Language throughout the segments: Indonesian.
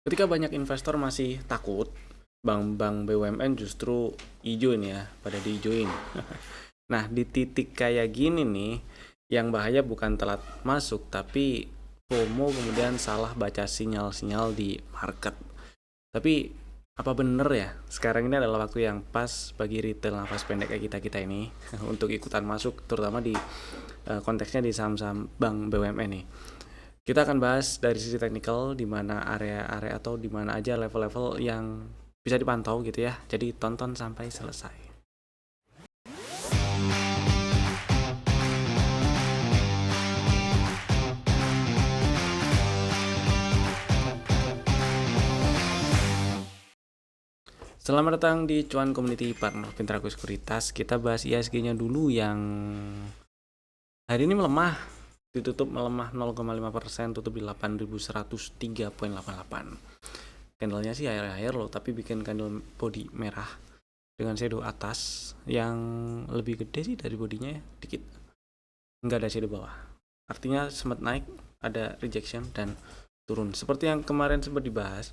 Ketika banyak investor masih takut, bank-bank BUMN justru hijau nih ya, pada diijoin. Nah, di titik kayak gini nih, yang bahaya bukan telat masuk, tapi FOMO kemudian salah baca sinyal-sinyal di market. Tapi apa bener ya, sekarang ini adalah waktu yang pas bagi retail nafas pendek kayak kita-kita ini untuk ikutan masuk, terutama di konteksnya di saham-saham bank BUMN nih. Kita akan bahas dari sisi teknikal di mana area-area atau di mana aja level-level yang bisa dipantau gitu ya. Jadi tonton sampai selesai. Selamat datang di Cuan Community Partner Pintraku Sekuritas. Kita bahas ISG-nya dulu yang hari ini melemah, ditutup melemah 0,5%, tutup di 8.103,88. Candlenya sih air-air loh, tapi bikin candle body merah dengan shadow atas yang lebih gede sih dari bodinya ya, dikit. Nggak ada shadow bawah. Artinya sempat naik, ada rejection dan turun. Seperti yang kemarin sempat dibahas,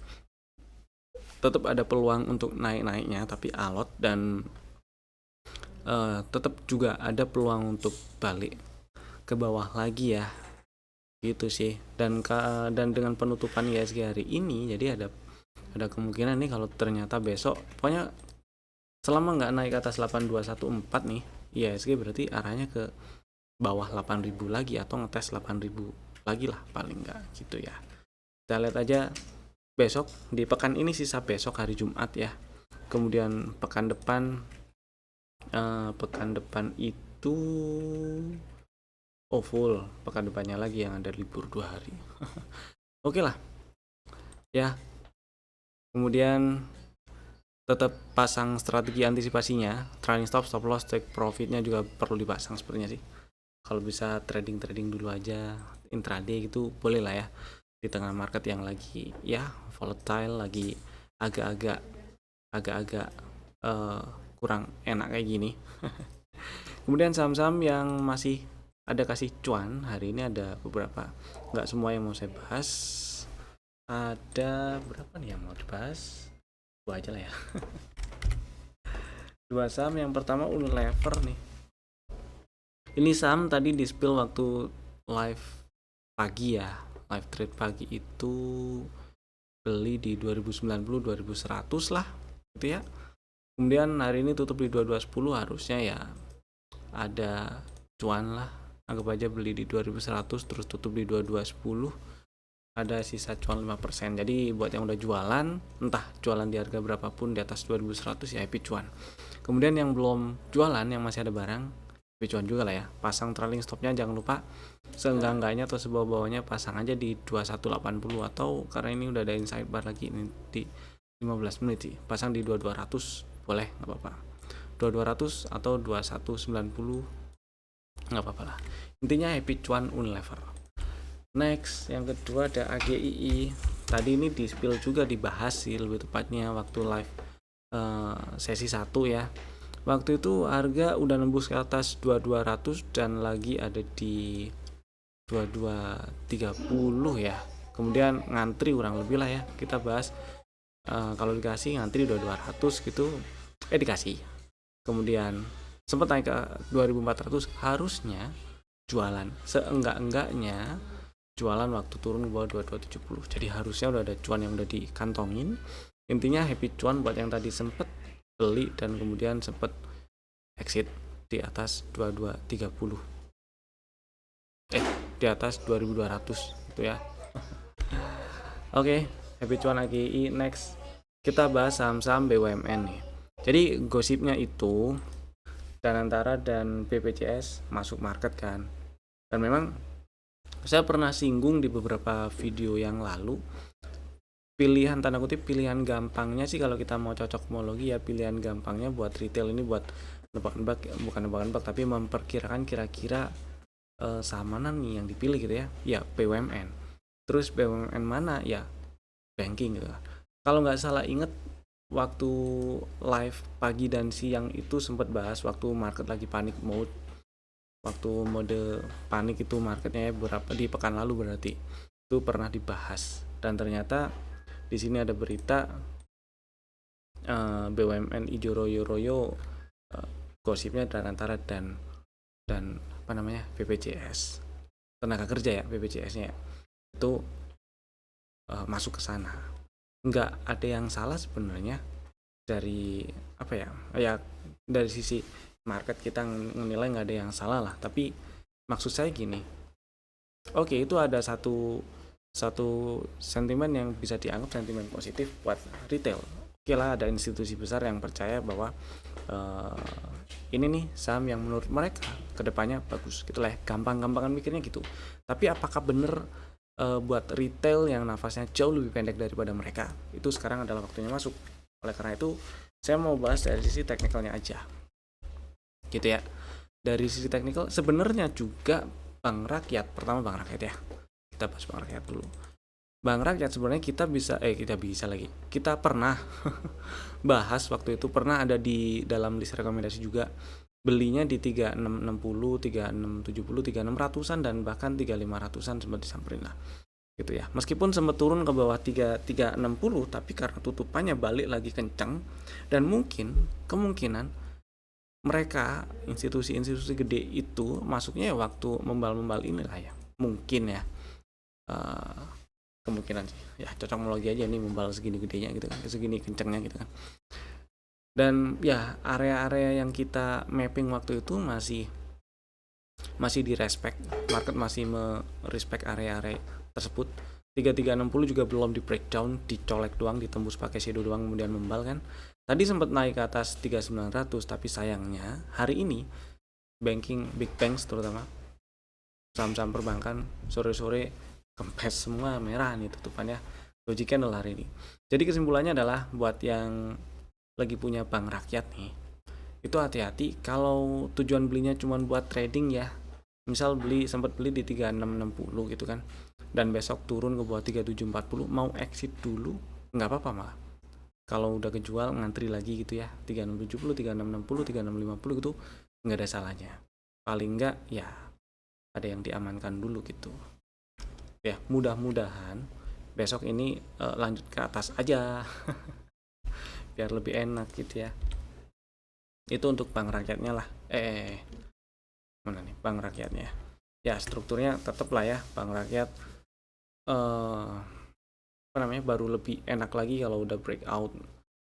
tetap ada peluang untuk naik-naiknya tapi alot, dan tetap juga ada peluang untuk balik ke bawah lagi ya, gitu sih. Dan dengan penutupan ISG hari ini, jadi ada kemungkinan nih kalau ternyata besok, pokoknya selama nggak naik ke atas 8214 nih ISG, berarti arahnya ke bawah 8000 lagi atau ngetes 8000 lagi lah paling nggak gitu ya. Kita lihat aja besok, di pekan ini sisa besok hari Jumat ya. Kemudian pekan depan itu full pekan depannya lagi yang ada libur 2 hari. Oke lah ya. Kemudian tetap pasang strategi antisipasinya, trailing stop, stop loss, take profitnya juga perlu dipasang sepertinya sih. Kalau bisa trading dulu aja, intraday gitu boleh lah ya, di tengah market yang lagi ya volatile, lagi agak-agak kurang enak kayak gini. Kemudian saham-saham yang masih ada kasih cuan hari ini ada beberapa, nggak semua yang mau saya bahas. Ada berapa nih yang mau dibahas? Dua aja lah ya. Dua saham. Yang pertama Unilever nih. Ini saham tadi di spill waktu live pagi ya, live trade pagi itu beli di 2090 2100 lah gitu ya. Kemudian hari ini tutup di 2210, harusnya ya ada cuan lah. Anggap aja beli di 2100 terus tutup di 2210, ada sisa cuan 5%. Jadi buat yang udah jualan, entah jualan di harga berapapun di atas 2100 ya happy cuan. Kemudian yang belum jualan, yang masih ada barang, happy cuan juga lah ya. Pasang trailing stopnya jangan lupa, seenggak-enggaknya atau sebawah-bawahnya pasang aja di 2180, atau karena ini udah ada inside bar lagi ini di 15 menit sih, pasang di 2200 boleh, nggak apa-apa. 2200 atau 2190 nggak apa-apa lah. Intinya happy cuan Unilever. Next, yang kedua ada AGII. Tadi ini di spill juga dibahas sih, lebih tepatnya waktu live sesi 1 ya. Waktu itu harga udah nembus ke atas 2200 dan lagi ada di 2230 ya. Kemudian ngantri kurang lebih lah ya. Kita bahas kalau dikasih ngantri 2200 gitu, dikasih. Kemudian sempat naik ke 2400, harusnya jualan. Seenggak-enggaknya jualan waktu turun ke bawah 2270. Jadi harusnya udah ada cuan yang udah dikantongin. Intinya happy cuan buat yang tadi sempet beli dan kemudian sempet exit di atas 2230. Di atas 2200 gitu ya. Oke, happy cuan AGI. Next, kita bahas saham-saham BUMN nih. Jadi gosipnya itu Danantara dan BPJS masuk market kan. Dan memang saya pernah singgung di beberapa video yang lalu, pilihan tanda kutip pilihan gampangnya sih kalau kita mau cocokmologi ya, pilihan gampangnya buat retail ini buat nebak-nebak, bukan nebak-nebak tapi memperkirakan kira-kira saham mana nih yang dipilih gitu ya. Ya BUMN. Terus BUMN mana? Ya banking gitu. Kalau nggak salah inget, waktu live pagi dan siang itu sempat bahas waktu market lagi panik mode. Waktu mode panik itu marketnya berapa di pekan lalu, berarti itu pernah dibahas. Dan ternyata Di sini ada berita BUMN ijo royo-royo, gosipnya antara dan apa namanya, BPJS tenaga kerja ya, BPJS-nya itu masuk ke sana. Nggak ada yang salah sebenarnya dari apa ya, dari sisi market kita menilai nggak ada yang salah lah, tapi maksud saya gini, oke, itu ada satu sentimen yang bisa dianggap sentimen positif buat retail. Oke lah, ada institusi besar yang percaya bahwa ini nih saham yang menurut mereka kedepannya bagus, gitulah ya, gampang-gampangan mikirnya gitu. Tapi apakah bener buat retail yang nafasnya jauh lebih pendek daripada mereka, itu sekarang adalah waktunya masuk. Oleh karena itu saya mau bahas dari sisi teknikalnya aja gitu ya. Dari sisi teknikal sebenarnya juga Bank Rakyat, pertama Bank Rakyat ya, kita bahas Bank Rakyat dulu. Bank Rakyat sebenarnya kita pernah bahas waktu itu, pernah ada di dalam list rekomendasi juga, belinya di 3660, 3670, 3600-an dan bahkan 3500-an sempat disamperin lah gitu ya. Meskipun sempat turun ke bawah 3360, tapi karena tutupannya balik lagi kencang, dan kemungkinan mereka institusi-institusi gede itu masuknya ya waktu membal-membal inilah ya, mungkin ya, kemungkinan sih ya, cocokologi aja nih, membal segini gedenya gitu kan, segini kencangnya gitu kan. Dan ya area-area yang kita mapping waktu itu masih di respect, market masih merespect area-area tersebut. 3360 juga belum di breakdown, dicolek doang, ditembus pakai shadow doang, kemudian membal kan. Tadi sempat naik ke atas 3900, tapi sayangnya hari ini banking, big banks terutama saham-saham perbankan sore-sore kempes semua, merah nih tutupannya, doji candle hari ini. Jadi kesimpulannya adalah buat yang lagi punya bank rakyat nih, itu hati-hati kalau tujuan belinya cuma buat trading ya. Misal sempat beli di 3660 gitu kan, dan besok turun ke bawah 3740, mau exit dulu nggak apa-apa malah. Kalau udah kejual ngantri lagi gitu ya, 3670, 3660, 3650 gitu nggak ada salahnya. Paling nggak ya ada yang diamankan dulu gitu. Ya mudah-mudahan besok ini lanjut ke atas aja biar lebih enak gitu ya. Itu untuk bank rakyatnya lah. Mana nih bank rakyatnya? Ya strukturnya tetap lah ya, bank rakyat apa namanya, baru lebih enak lagi kalau udah breakout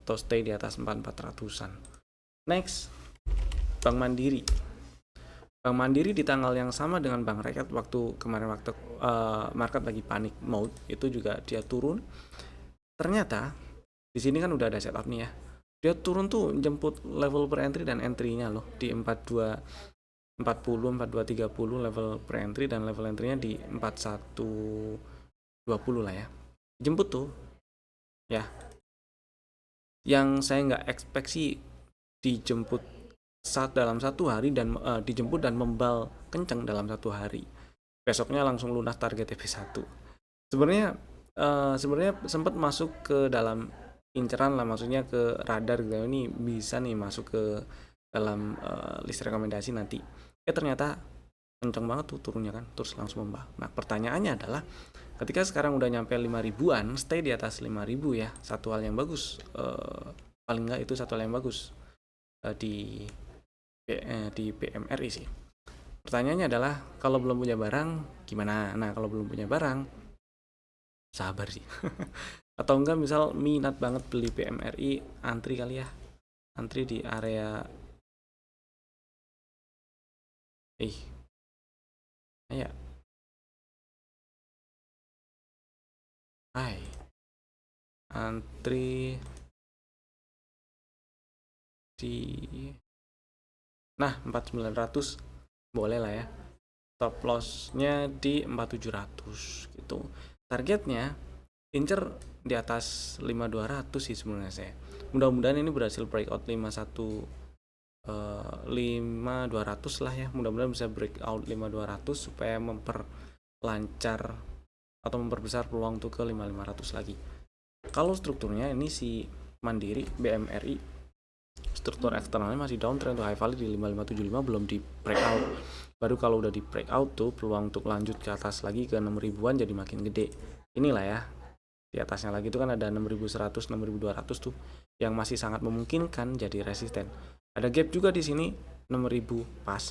atau stay di atas 4400-an. Next, Bank Mandiri. Bank Mandiri di tanggal yang sama dengan Bank Rakyat waktu kemarin, waktu market lagi panik mode, itu juga dia turun. Ternyata di sini kan udah ada setup nih ya. Dia turun tuh jemput level per entry dan entry-nya loh di 4240, 4230 level per entry, dan level entry-nya di 4120 lah ya. Jemput tuh ya. Yang saya nggak expect sih dijemput dalam satu hari, dan dijemput dan membal kenceng dalam satu hari. Besoknya langsung lunas target TP1. Sebenarnya sempat masuk ke dalam inceran lah, maksudnya ke radar gitu, ini bisa nih masuk ke dalam list rekomendasi nanti. Ternyata kenceng banget tuh turunnya kan, terus langsung membal. Nah pertanyaannya adalah, ketika sekarang udah nyampe 5000-an, stay di atas 5000 ya, satu hal yang bagus, paling nggak itu satu hal yang bagus di BMRI sih. Pertanyaannya adalah, kalau belum punya barang gimana? Nah kalau belum punya barang, sabar sih. Atau enggak misal minat banget beli BMRI, antri kali ya, antri di area ya antri di 4900 boleh lah ya. Stop lossnya di 4700 gitu. Targetnya incer di atas 5200 sih sebenarnya saya. Mudah-mudahan ini berhasil breakout 5200 lah ya. Mudah-mudahan bisa breakout 5200 supaya memperlancar atau memperbesar peluang tuh ke 5500 lagi. Kalau strukturnya ini si Mandiri BMRI, struktur eksternalnya masih downtrend tuh, high value di 5575 belum di breakout. Baru kalau udah di breakout tuh peluang untuk lanjut ke atas lagi ke 6000-an jadi makin gede. Inilah ya Di atasnya lagi itu kan ada 6100, 6200 tuh yang masih sangat memungkinkan jadi resisten. Ada gap juga di sini 6000 pas.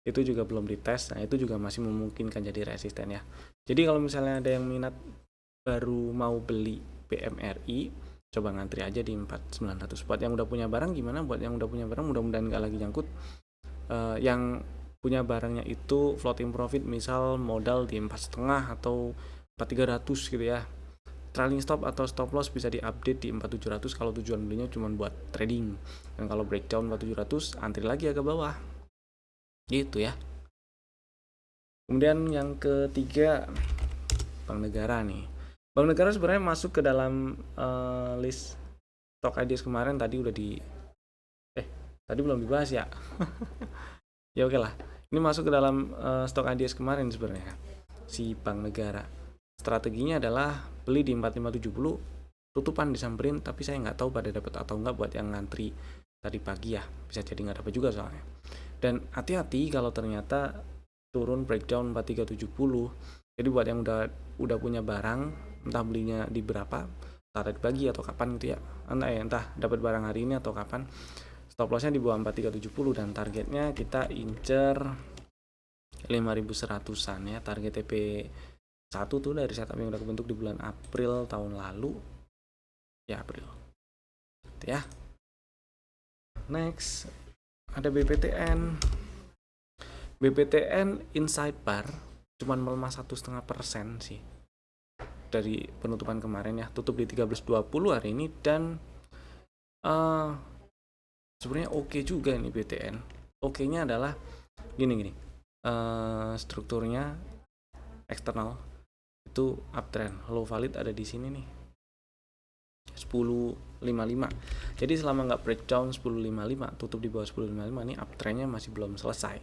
Itu juga belum dites. Nah, itu juga masih memungkinkan jadi resisten ya. Jadi kalau misalnya ada yang minat baru mau beli BMRI, coba ngantri aja di 4900. Buat yang udah punya barang gimana? Buat yang udah punya barang mudah-mudahan nggak lagi nyangkut. Yang punya barangnya itu floating profit misal modal di 4,5 atau 4300 gitu ya. Trailing stop atau stop loss bisa diupdate di 4700 kalau tujuan belinya cuma buat trading. Dan kalau breakdown 4700 antri lagi agak bawah. Gitu ya. Kemudian yang ketiga, Bank Negara nih. Bank Negara sebenarnya masuk ke dalam list stock ideas kemarin tadi udah tadi belum dibahas ya. Ya oke lah. Ini masuk ke dalam stock ideas kemarin sebenarnya. Si Bank Negara. Strateginya adalah beli di 4570, tutupan disamperin, tapi saya nggak tahu pada dapat atau nggak buat yang ngantri tadi pagi ya. Bisa jadi nggak dapat juga soalnya. Dan hati-hati kalau ternyata turun breakdown 4370. Jadi buat yang udah punya barang, entah belinya di berapa, entah tadi pagi atau kapan gitu ya. Entah dapat barang hari ini atau kapan. Stop lossnya di bawah 4370 dan targetnya kita incer 5100-an ya. Target TP 1 tuh dari setup yang udah kebentuk di bulan April tahun lalu. Ya, April. Gitu ya. Next, ada BPTN. BPTN inside bar cuman melemah 1,5% sih dari penutupan kemarin ya. Tutup di 13.20 hari ini dan sebenarnya oke juga nih BTN. Oke-nya adalah gini. Strukturnya eksternal itu uptrend, low valid ada di sini nih 10.55. Jadi selama nggak breakdown 10.55, tutup di bawah 10.55 nih uptrendnya masih belum selesai.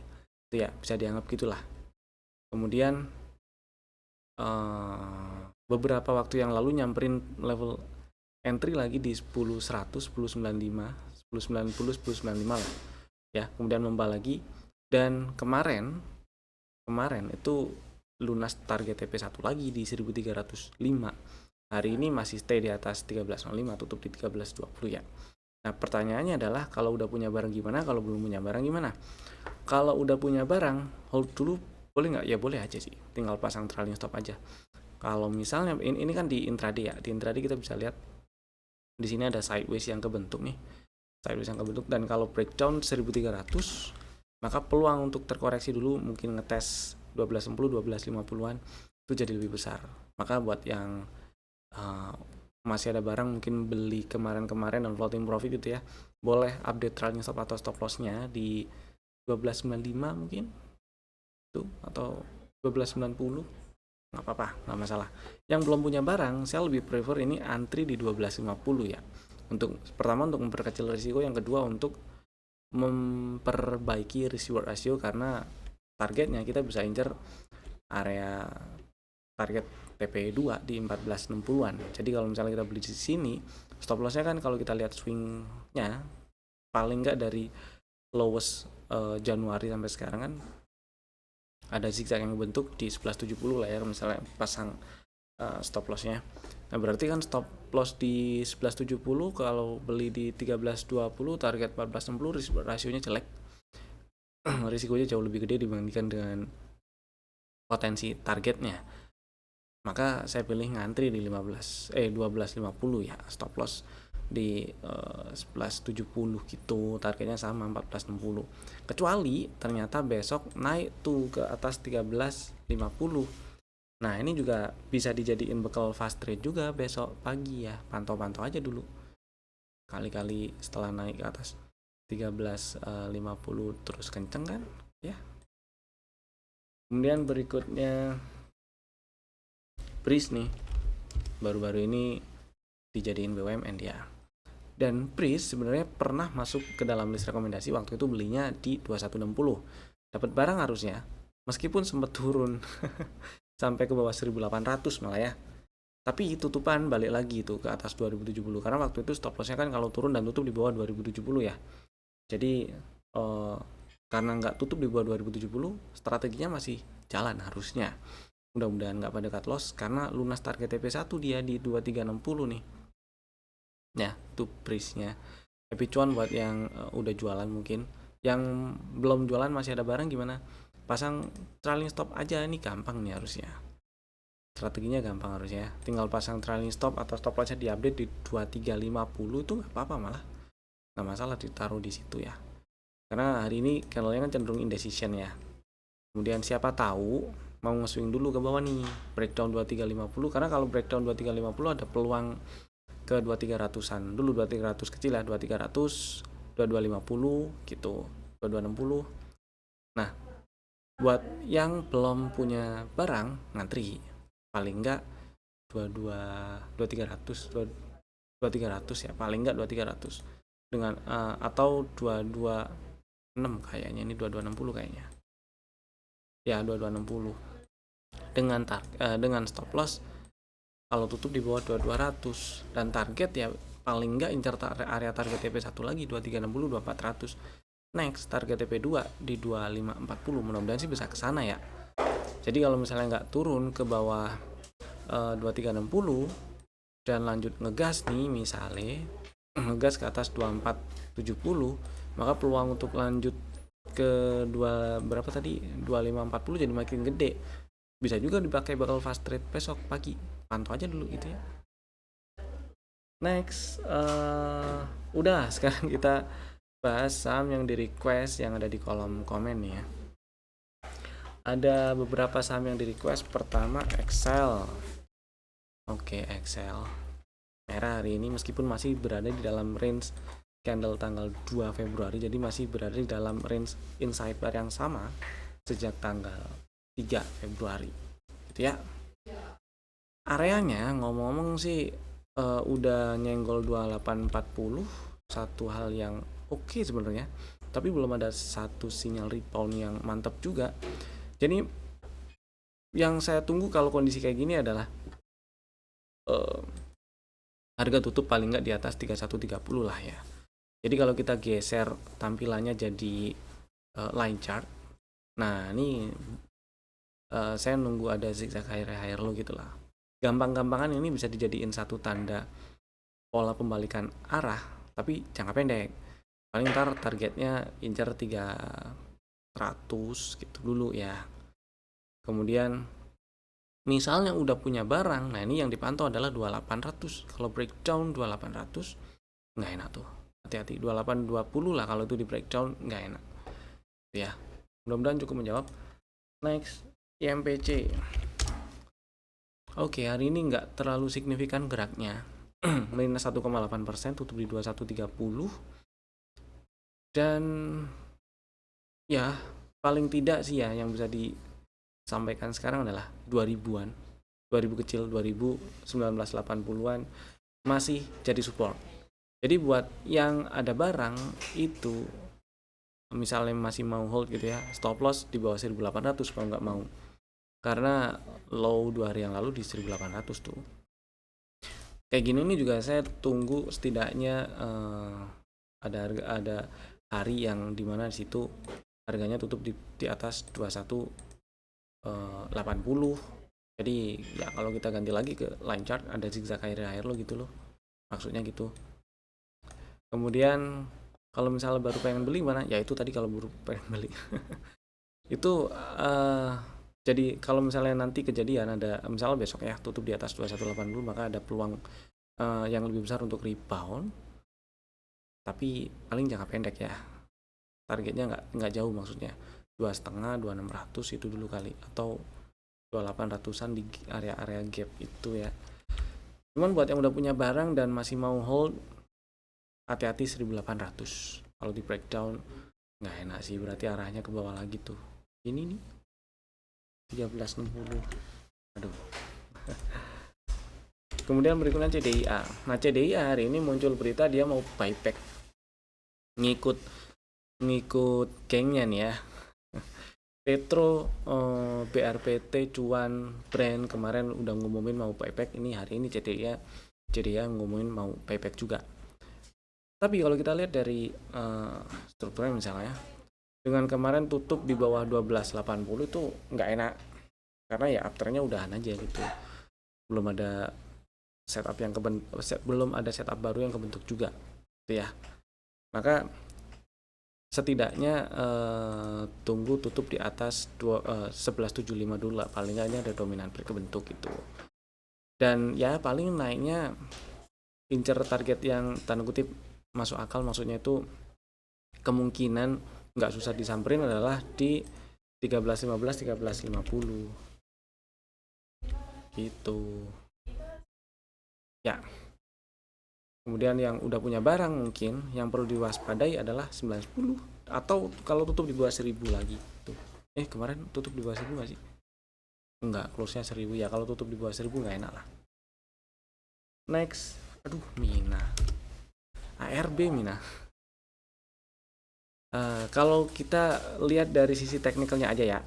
Itu ya bisa dianggap gitulah. Kemudian beberapa waktu yang lalu nyamperin level entry lagi di 10.100, 10.95, 10.90, 10.95 lah. Ya, kemudian membal lagi dan kemarin itu lunas target TP1 lagi di 1305. Hari ini masih stay di atas 1305, tutup di 1320 ya. Nah, pertanyaannya adalah kalau udah punya barang gimana, kalau belum punya barang gimana? Kalau udah punya barang, hold dulu boleh nggak? Ya boleh aja sih, tinggal pasang trailing stop aja. Kalau misalnya ini kan di intraday ya, di intraday kita bisa lihat di sini ada sideways yang kebentuk nih, dan kalau breakdown 1300, maka peluang untuk terkoreksi dulu mungkin ngetes 1260, 1250-an itu jadi lebih besar. Maka buat yang masih ada barang mungkin beli kemarin dan floating profit gitu ya, boleh update trailing stop atau stop lossnya di 1295 mungkin tuh atau 1290, nggak apa-apa, nggak masalah. Yang belum punya barang saya lebih prefer ini antri di 1250 ya. Untuk pertama untuk memperkecil risiko, yang kedua untuk memperbaiki risk reward ratio karena targetnya kita bisa incer area target TP2 di 1460-an. Jadi kalau misalnya kita beli di sini, stop lossnya kan kalau kita lihat swingnya paling nggak dari lowest Januari sampai sekarang kan ada zigzag yang bentuk di 1170 lah ya misalnya pasang stop lossnya. Nah berarti kan stop loss di 1170 kalau beli di 1320 target 1460 rasionya jelek. Risikonya jauh lebih gede dibandingkan dengan potensi targetnya. Maka saya pilih ngantri di 1250 ya, stop loss di 1170 gitu, targetnya sama 1460. Kecuali ternyata besok naik tuh ke atas 1350. Nah, ini juga bisa dijadiin bekal fast trade juga besok pagi ya. Pantau-pantau aja dulu. Kali-kali setelah naik ke atas 1350 terus kenceng kan ya. Kemudian berikutnya Breeze nih, baru-baru ini dijadiin BUMN dia. Dan Breeze sebenarnya pernah masuk ke dalam list rekomendasi, waktu itu belinya di 2160. Dapat barang harusnya, meskipun sempat turun sampai ke bawah 1800 malah ya. Tapi tutupan balik lagi itu ke atas 2070 karena waktu itu stop lossnya kan kalau turun dan tutup di bawah 2070 ya. Jadi karena nggak tutup di bawah 2070, strateginya masih jalan harusnya. mudah-mudahan nggak pada cut loss karena lunas target TP1 dia di 2360 nih ya, tuh price-nya. Happy cuan buat yang udah jualan. Mungkin yang belum jualan masih ada barang, gimana? Pasang trailing stop aja, nih gampang nih harusnya. Strateginya gampang harusnya, tinggal pasang trailing stop atau stop loss diupdate di 2350 itu nggak apa-apa, malah nggak masalah ditaruh di situ ya. Karena hari ini candlenya kan cenderung indecision ya. Kemudian siapa tahu mau nge-swing dulu ke bawah nih, breakdown 2350, karena kalau breakdown 2350 ada peluang ke 2300-an dulu, 2300 kecil ya, 2300, 2250 gitu, 2260. Nah, buat yang belum punya barang ngantri paling enggak 2300 ya, paling enggak 2300 dengan atau 226 kayaknya, ini 2260 kayaknya ya, 2260 dengan stop loss kalau tutup di bawah 2200 dan target ya paling enggak incar area target TP1 lagi 2360 2400. Next target TP2 di 2540, mudah-mudahan sih bisa ke sana ya. Jadi kalau misalnya nggak turun ke bawah 2360 dan lanjut ngegas nih, misalnya ngegas ke atas 2470, maka peluang untuk lanjut ke berapa tadi, 2540 jadi makin gede. Bisa juga dipakai bakal fast trade besok pagi, pantau aja dulu gitu ya. Next, udah sekarang kita bahas saham yang di request yang ada di kolom komen ya. Ada beberapa saham yang di request. Pertama Excel. Oke, Excel merah hari ini meskipun masih berada di dalam range candle tanggal 2 Februari, jadi masih berada di dalam range inside bar yang sama sejak tanggal 3 Februari gitu ya. Areanya ngomong-ngomong sih udah nyenggol 2840, satu hal yang oke sebenarnya, tapi belum ada satu sinyal rebound yang mantap juga. Jadi yang saya tunggu kalau kondisi kayak gini adalah harga tutup paling nggak di atas 3130 lah ya. Jadi kalau kita geser tampilannya jadi line chart, nah ini saya nunggu ada zigzag higher low gitulah. Gampang-gampangan ini bisa dijadiin satu tanda pola pembalikan arah, tapi jangka pendek. Paling ntar targetnya incar 300 gitu dulu ya. Kemudian misalnya udah punya barang, nah ini yang dipantau adalah 2800. Kalau breakdown 2800 nggak enak tuh, hati-hati. 2820 lah kalau itu di breakdown, nggak enak ya. Mudah-mudahan cukup menjawab. Next, IMPC. Oke, hari ini nggak terlalu signifikan geraknya, minus 1,8%, tutup di 2130. Dan ya paling tidak sih ya yang bisa disampaikan sekarang adalah 2000-an, 2000 kecil, 2000, 1980-an masih jadi support. Jadi buat yang ada barang itu misalnya masih mau hold gitu ya, stop loss di bawah 1800 kalau nggak mau, karena low 2 hari yang lalu di 1800 tuh. Kayak gini nih juga saya tunggu setidaknya ada hari yang dimana di situ harganya tutup di atas 2180. Jadi ya kalau kita ganti lagi ke line chart ada zigzag higher low gitu loh, maksudnya gitu. Kemudian kalau misalnya baru pengen beli mana, ya itu tadi kalau baru pengen beli itu jadi kalau misalnya nanti kejadian ada misalnya besok ya tutup di atas 2180, maka ada peluang yang lebih besar untuk rebound, tapi paling jangka pendek ya, targetnya nggak jauh, maksudnya 2,5, 2600 itu dulu kali, atau 2800-an di area-area gap itu ya. Cuman buat yang udah punya barang dan masih mau hold, hati-hati 1800. Kalau di breakdown nggak enak sih, berarti arahnya ke bawah lagi tuh. Ini nih 1360. Aduh. Kemudian berikutnya CDIA. Nah, CDIA hari ini muncul berita dia mau buyback. Ngikut gengnya nih ya. Petro, BRPT, Cuan, Brand kemarin udah ngumumin mau buyback. Ini hari ini CDIA ngumumin mau buyback juga. Tapi kalau kita lihat dari strukturnya misalnya, dengan kemarin tutup di bawah 1280 itu nggak enak. karena ya uptrendnya udahan aja gitu, belum ada setup yang belum ada setup baru yang kebentuk juga gitu ya. Maka setidaknya tunggu tutup di atas 11.75 dulu lah, paling nggak ini ada dominan break kebentuk gitu. Dan ya paling naiknya incer target yang tanda kutip masuk akal, maksudnya itu kemungkinan nggak susah disamperin adalah di 13.15 13.50 gitu ya. Kemudian yang udah punya barang mungkin yang perlu diwaspadai adalah 910, atau kalau tutup di bawah 1000 lagi tuh. Kemarin tutup di bawah 1000 nggak sih? Enggak, close-nya 1000 ya. Kalau tutup di bawah 1000 nggak enak lah. Next, aduh Mina, ARB Mina. Kalau kita lihat dari sisi teknikalnya aja ya.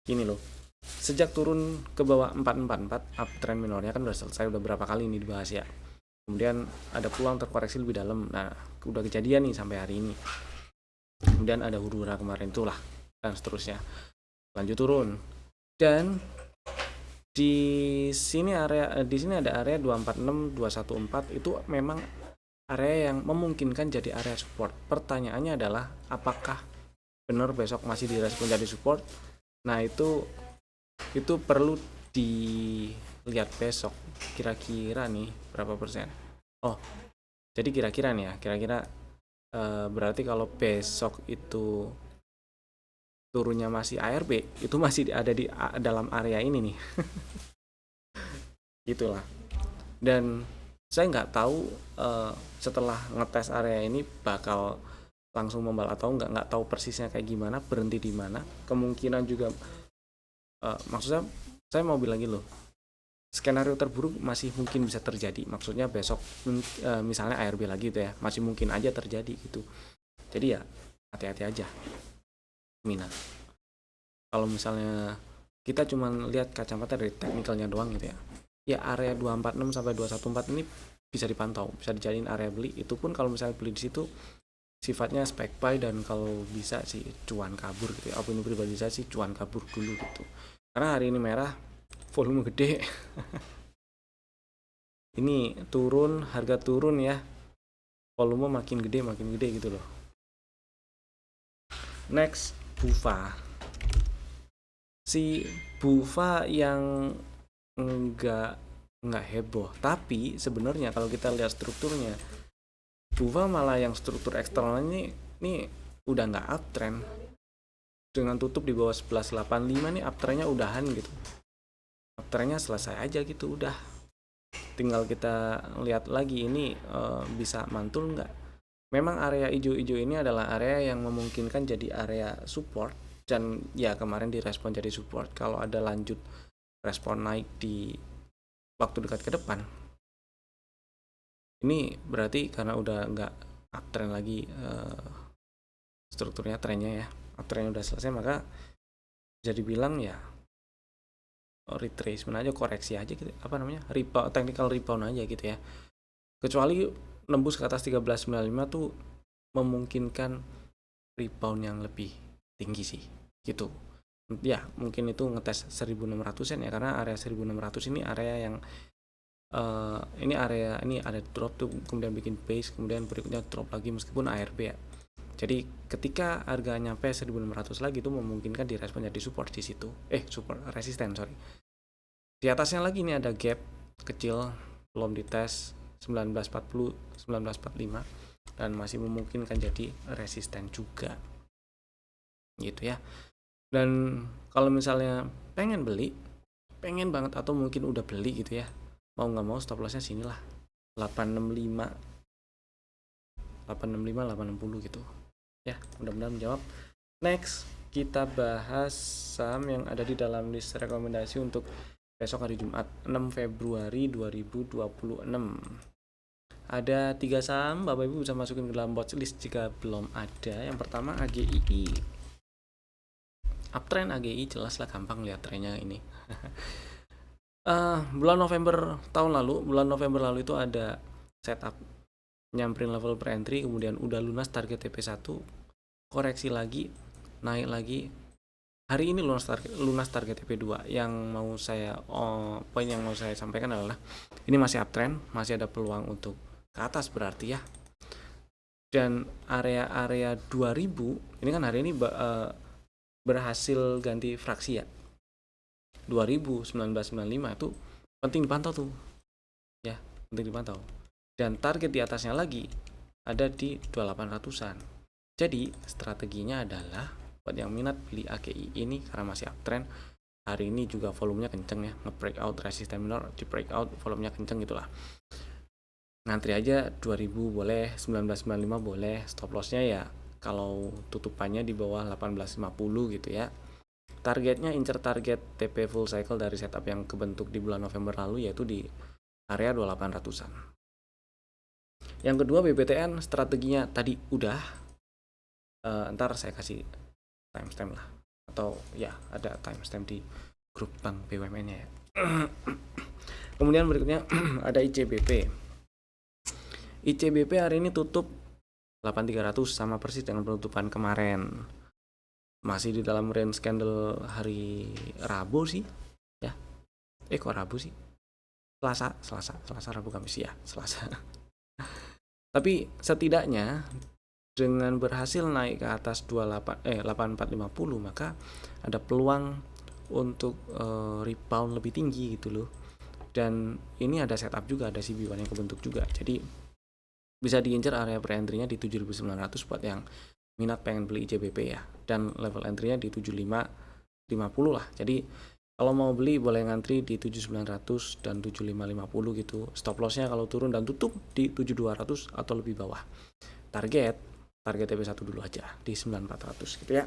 Gini loh, sejak turun ke bawah 444 uptrend minornya kan udah selesai, udah berapa kali ini dibahas ya. Kemudian ada peluang terkoreksi lebih dalam. Nah, udah kejadian nih sampai hari ini. Kemudian ada huru-hara kemarin itulah dan seterusnya. Lanjut turun. Dan di sini ada area 246 214 itu memang area yang memungkinkan jadi area support. Pertanyaannya adalah apakah benar besok masih direspon jadi support? Nah, itu perlu dilihat besok kira-kira nih berapa persen. Jadi kira-kira nih ya, kira-kira berarti kalau besok itu turunnya masih ARB, itu masih ada di dalam area ini nih. Gitulah. Dan saya nggak tahu setelah ngetes area ini bakal langsung membal atau nggak tahu persisnya kayak gimana, berhenti di mana. Kemungkinan juga maksudnya saya mau bilang gitu loh, skenario terburuk masih mungkin bisa terjadi, maksudnya besok misalnya ARB lagi gitu ya, masih mungkin aja terjadi gitu. Jadi ya hati-hati aja Mina. Kalau misalnya kita cuma lihat kacamata dari teknikalnya doang gitu ya area 246 sampai 214 ini bisa dipantau, bisa dijadiin area beli. Itu pun kalau misalnya beli di situ sifatnya spec buy, dan kalau bisa sih cuan kabur gitu ya. Opini pribadi saya sih cuan kabur dulu gitu, karena hari ini merah, volume gede. Ini turun, harga turun ya, volume makin gede gitu loh. Next, Bufa. Si Bufa yang enggak heboh, tapi sebenarnya kalau kita lihat strukturnya, Bufa malah yang struktur eksternal ini udah nggak uptrend. Dengan tutup di bawah 11.85 nih uptrendnya udahan gitu. Uptrendnya selesai aja gitu udah. Tinggal kita lihat lagi ini bisa mantul nggak. Memang area hijau-hijau ini adalah area yang memungkinkan jadi area support, dan ya kemarin direspon jadi support. Kalau ada lanjut respon naik di waktu dekat ke depan, ini berarti karena udah nggak uptrend lagi strukturnya, trennya ya, uptrendnya udah selesai, maka jadi bilang ya retracement aja, koreksi aja gitu, apa namanya, rebound, technical rebound aja gitu ya. Kecuali nembus ke atas 13.95 tuh memungkinkan rebound yang lebih tinggi sih gitu ya. Mungkin itu ngetes 1600-an ya, karena area 1600 ini area yang ini ada drop tuh, kemudian bikin base, kemudian berikutnya drop lagi meskipun ARB ya. Jadi ketika harga nyampe 1600 lagi itu memungkinkan direspon jadi support di situ. Support, resisten sorry. Di atasnya lagi ini ada gap kecil belum dites 1940 1945 dan masih memungkinkan jadi resisten juga gitu ya. Dan kalau misalnya pengen banget atau mungkin udah beli gitu ya, mau nggak mau stop lossnya sinilah 865 860 gitu ya. Mudah-mudahan menjawab. Next kita bahas saham yang ada di dalam list rekomendasi untuk besok hari Jumat 6 Februari 2026. Ada 3 saham, Bapak Ibu bisa masukin ke dalam watchlist jika belum ada. Yang pertama AGI. Uptrend AGI jelas lah, gampang lihat trennya ini. Bulan November lalu itu ada setup nyamperin level pre-entry, kemudian udah lunas target TP1, koreksi lagi, naik lagi, hari ini lunas target TP2. Yang mau saya poin yang mau saya sampaikan adalah ini masih uptrend, masih ada peluang untuk ke atas berarti ya. Dan area-area 2000 ini kan hari ini berhasil ganti fraksi ya. 2000 1995 itu penting dipantau tuh. Ya, penting dipantau. Dan target di atasnya lagi ada di 2800-an. Jadi, strateginya adalah buat yang minat beli AGI ini karena masih uptrend. Hari ini juga volumenya kenceng ya, nge-breakout resisten minor, di breakout volumenya kenceng gitulah. Ngantri aja 2000 boleh, 1995 boleh, stop lossnya ya kalau tutupannya di bawah 1850 gitu ya. Targetnya incer target TP full cycle dari setup yang kebentuk di bulan November lalu yaitu di area 2800-an. Yang kedua BBTN strateginya tadi udah, ntar saya kasih timestamp lah, atau ya ada timestamp di grup bank BUMN-nya ya. Kemudian berikutnya ada ICBP. ICBP hari ini tutup 8300 sama persis dengan penutupan kemarin. Masih di dalam range candle hari Rabu sih ya. Kok Rabu sih? Selasa Rabu Kamis ya, Selasa. Tapi setidaknya dengan berhasil naik ke atas 8450 maka ada peluang untuk rebound lebih tinggi gitu loh. Dan ini ada setup juga, ada CB1 yang kebentuk juga. Jadi bisa diincar area pre-entry-nya di 7.900 buat yang minat pengen beli ICBP ya. Dan level entry-nya di 7550 lah. Jadi kalau mau beli boleh ngantri di 7900 dan 7550 gitu. Stop loss-nya kalau turun dan tutup di 7200 atau lebih bawah. Target TP1 dulu aja di 9400 gitu ya.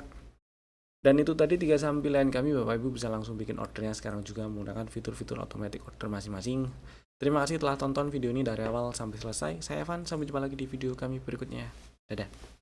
Dan itu tadi 3 saham pilihan kami. Bapak Ibu bisa langsung bikin ordernya sekarang juga menggunakan fitur-fitur automatic order masing-masing. Terima kasih telah tonton video ini dari awal sampai selesai. Saya Evan, sampai jumpa lagi di video kami berikutnya. Dadah.